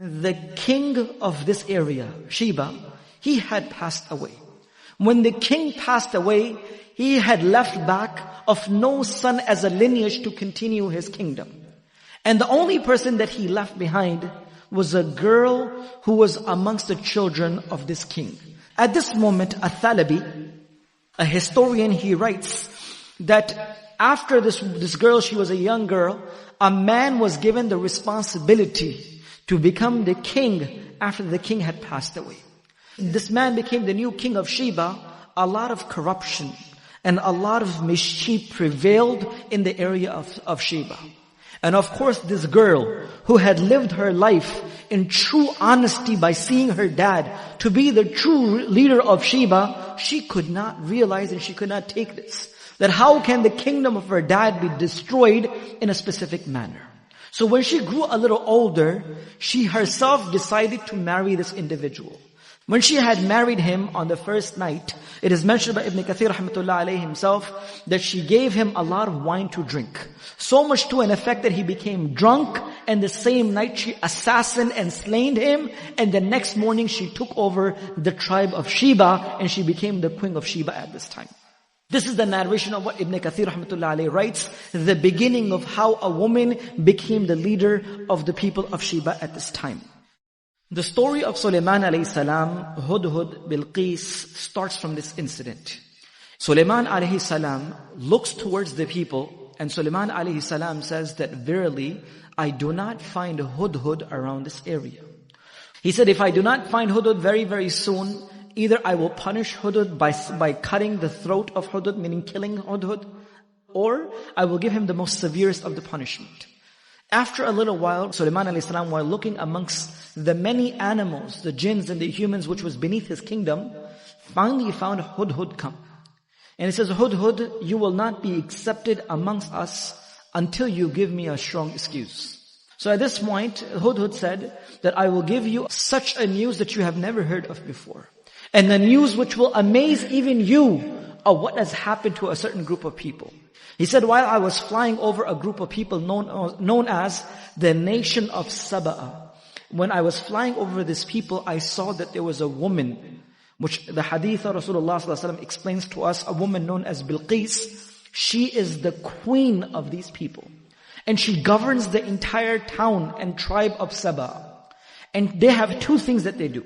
The king of this area, Sheba, he had passed away. When the king passed away, he had left back of no son as a lineage to continue his kingdom. And the only person that he left behind was a girl who was amongst the children of this king. At this moment, Athalabi, a historian, he writes that after this girl, she was a young girl, a man was given the responsibility to become the king after the king had passed away. This man became the new king of Sheba. A lot of corruption and a lot of mischief prevailed in the area of Sheba. And of course, this girl who had lived her life in true honesty by seeing her dad to be the true leader of Sheba, she could not realize and she could not take this. That how can the kingdom of her dad be destroyed in a specific manner? So when she grew a little older, she herself decided to marry this individual. When she had married him on the first night, it is mentioned by Ibn Kathir rahmatullah alayhi himself that she gave him a lot of wine to drink. So much to an effect that he became drunk, and the same night she assassinated and slain him, and the next morning she took over the tribe of Sheba and she became the queen of Sheba at this time. This is the narration of what Ibn Kathir rahmatullah alayhi writes, the beginning of how a woman became the leader of the people of Sheba at this time. The story of Sulaiman alayhi salam, Hudhud, Bilqis, starts from this incident. Sulaiman alayhi salam looks towards the people, and Sulaiman alayhi salam says that verily, I do not find Hudhud around this area. He said, if I do not find Hudhud very, very soon, either I will punish Hudhud by cutting the throat of Hudhud, meaning killing Hudhud, or I will give him the most severest of the punishment. After a little while, Sulaiman alayhi salam, while looking amongst the many animals, the jinns and the humans which was beneath his kingdom, finally he found Hudhud come. And he says, Hudhud, you will not be accepted amongst us until you give me a strong excuse. So at this point, Hudhud said that I will give you such a news that you have never heard of before. And the news which will amaze even you of what has happened to a certain group of people. He said, while I was flying over a group of people known as the nation of Saba, when I was flying over this people, I saw that there was a woman, which the hadith of Rasulullah ﷺ explains to us, a woman known as Bilqis. She is the queen of these people. And she governs the entire town and tribe of Saba. And they have two things that they do.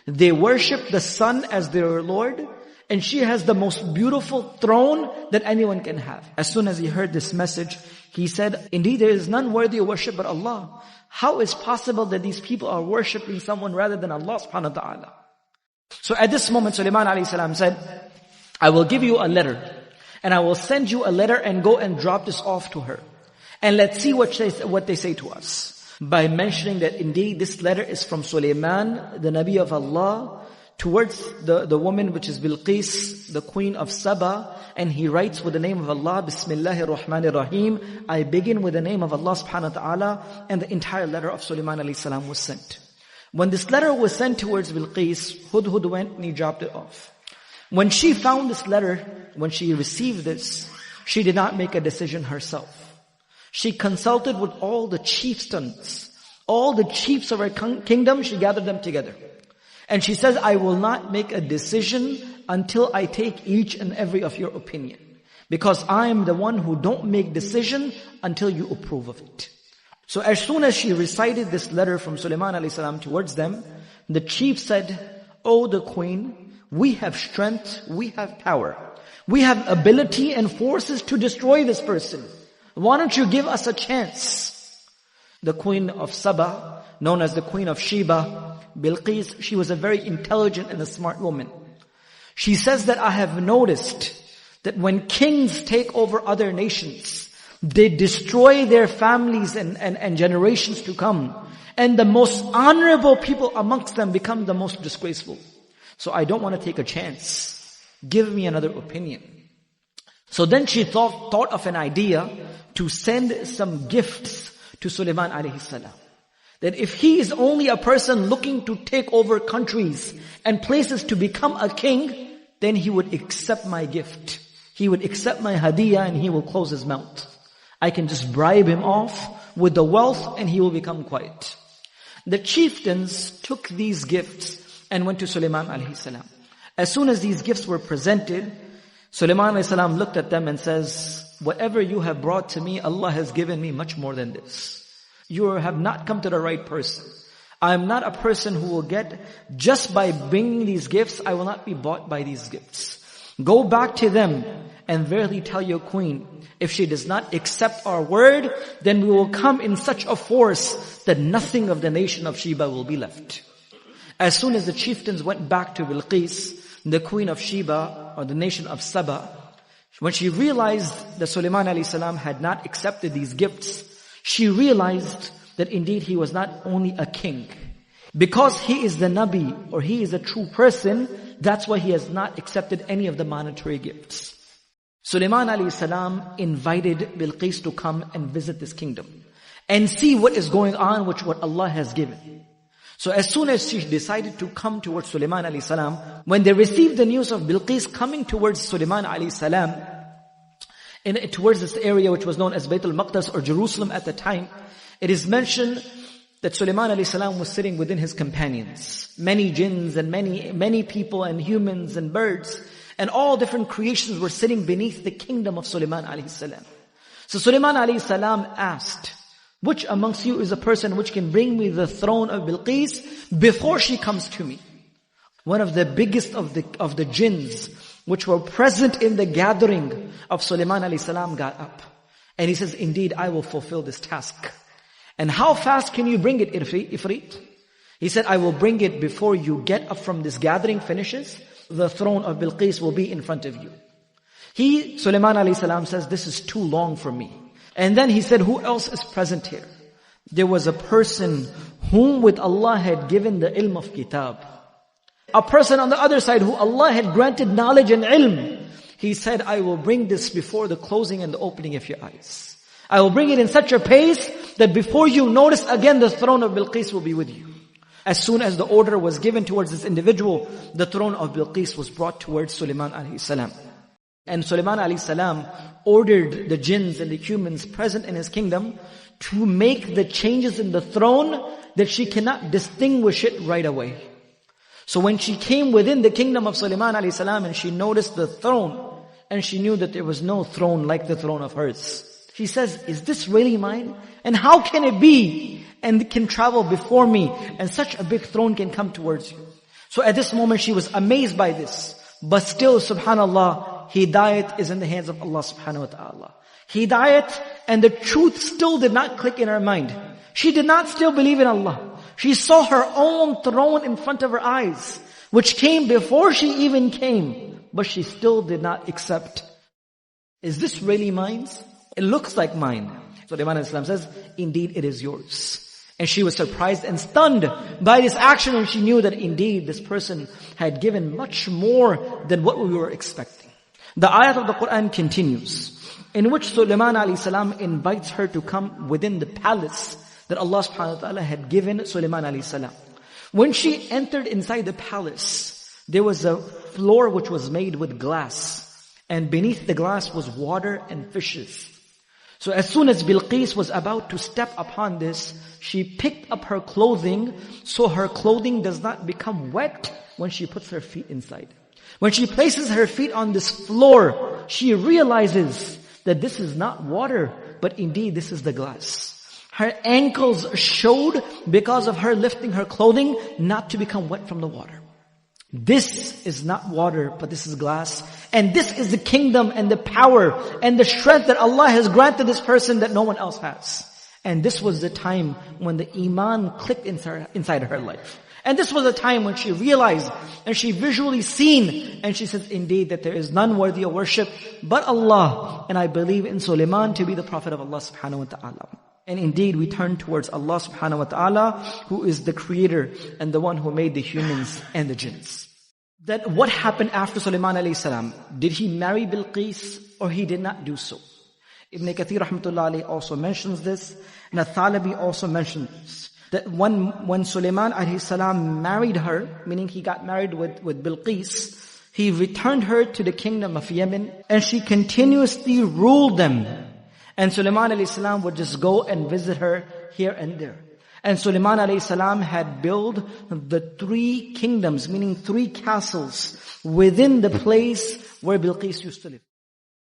They worship the sun as their Lord, and she has the most beautiful throne that anyone can have. As soon as he heard this message, he said, indeed there is none worthy of worship but Allah. How is possible that these people are worshipping someone rather than Allah subhanahu wa ta'ala? So at this moment, Sulaiman alayhi salam said, I will give you a letter, and I will send you a letter and go and drop this off to her. And let's see what they say to us. By mentioning that indeed this letter is from Sulaiman, the Nabi of Allah, towards the woman which is Bilqis, the queen of Saba, and he writes with the name of Allah, Bismillahir Rahmanir Rahim. I begin with the name of Allah subhanahu wa ta'ala, and the entire letter of Sulaiman alayhi salam was sent. When this letter was sent towards Bilqis, Hudhud went and he dropped it off. When she found this letter, when she received this, she did not make a decision herself. She consulted with all the chieftains, all the chiefs of her kingdom, she gathered them together. And she says, I will not make a decision until I take each and every of your opinion. Because I am the one who don't make decision until you approve of it. So as soon as she recited this letter from Sulaiman alayhi salam towards them, the chief said, O the queen, we have strength, we have power. We have ability and forces to destroy this person. Why don't you give us a chance? The queen of Saba, known as the queen of Sheba, Bilqis, she was a very intelligent and a smart woman. She says that I have noticed that when kings take over other nations, they destroy their families and generations to come. And the most honorable people amongst them become the most disgraceful. So I don't want to take a chance. Give me another opinion. So then she thought of an idea to send some gifts to Sulaiman alayhi salam. That if he is only a person looking to take over countries and places to become a king, then he would accept my gift. He would accept my hadiyah and he will close his mouth. I can just bribe him off with the wealth and he will become quiet. The chieftains took these gifts and went to Sulaiman alayhi salam. As soon as these gifts were presented, Sulaiman alayhi salam looked at them and says, whatever you have brought to me, Allah has given me much more than this. You have not come to the right person. I am not a person who will get, just by bringing these gifts, I will not be bought by these gifts. Go back to them and verily tell your queen, if she does not accept our word, then we will come in such a force that nothing of the nation of Sheba will be left. As soon as the chieftains went back to Bilqis, the Queen of Sheba, or the nation of Saba, when she realized that Sulaiman alayhi salam had not accepted these gifts, she realized that indeed he was not only a king. Because he is the Nabi, or he is a true person, that's why he has not accepted any of the monetary gifts. Sulaiman alayhi salam invited Bilqis to come and visit this kingdom and see what is going on with what Allah has given. So as soon as she decided to come towards Sulaiman alayhi salam, when they received the news of Bilqis coming towards Sulaiman alayhi salam, towards this area which was known as Bayt al-Maqdis or Jerusalem at the time, it is mentioned that Sulaiman alayhi salam was sitting within his companions. Many jinns and many people and humans and birds and all different creations were sitting beneath the kingdom of Sulaiman alayhi salam. So Sulaiman alayhi salam asked, which amongst you is a person which can bring me the throne of Bilqis before she comes to me? One of the biggest of the jinns which were present in the gathering of Sulaiman alayhi salam got up. And he says, indeed, I will fulfill this task. And how fast can you bring it, Ifrit? He said, I will bring it before you get up from this gathering finishes. The throne of Bilqis will be in front of you. Sulaiman alayhi salam says, this is too long for me. And then he said, who else is present here? There was a person whom with Allah had given the ilm of kitab. A person on the other side who Allah had granted knowledge and ilm. He said, I will bring this before the closing and the opening of your eyes. I will bring it in such a pace that before you notice again, the throne of Bilqis will be with you. As soon as the order was given towards this individual, the throne of Bilqis was brought towards Sulaiman alayhi salam. And Sulaiman alayhi salam ordered the jinns and the humans present in his kingdom to make the changes in the throne that she cannot distinguish it right away. So when she came within the kingdom of Sulaiman alayhi salam and she noticed the throne and she knew that there was no throne like the throne of hers, she says, is this really mine? And how can it be? And it can travel before me and such a big throne can come towards you. So at this moment she was amazed by this. But still, subhanallah, hidayat is in the hands of Allah subhanahu wa ta'ala. Hidayat and the truth still did not click in her mind. She did not still believe in Allah. She saw her own throne in front of her eyes, which came before she even came. But she still did not accept. Is this really mine? It looks like mine. So Sulaiman Islam says, indeed it is yours. And she was surprised and stunned by this action, and she knew that indeed this person had given much more than what we were expecting. The ayat of the Quran continues, in which Sulaiman alayhi salam invites her to come within the palace that Allah subhanahu wa ta'ala had given Sulaiman alayhi salam. When she entered inside the palace, there was a floor which was made with glass, and beneath the glass was water and fishes. So as soon as Bilqis was about to step upon this, she picked up her clothing so her clothing does not become wet when she puts her feet inside. When she places her feet on this floor, she realizes that this is not water, but indeed this is the glass. Her ankles showed because of her lifting her clothing not to become wet from the water. This is not water, but this is glass. And this is the kingdom and the power and the strength that Allah has granted this person that no one else has. And this was the time when the iman clicked inside her life. And this was a time when she realized and she visually seen and she said, indeed that there is none worthy of worship but Allah. And I believe in Sulaiman to be the prophet of Allah subhanahu wa ta'ala. And indeed we turn towards Allah subhanahu wa ta'ala, who is the creator and the one who made the humans and the jinns. That what happened after Sulaiman alayhi salam? Did he marry Bilqis or he did not do so? Ibn Kathir rahmatullah alayhi also mentions this. And Al-Thalabi also mentions this. That when Sulaiman alayhi salam married her, meaning he got married with Bilqis, he returned her to the kingdom of Yemen and she continuously ruled them. And Sulaiman alayhi salam would just go and visit her here and there. And Sulaiman alayhi salam had built the 3 kingdoms, meaning 3 castles within the place where Bilqis used to live.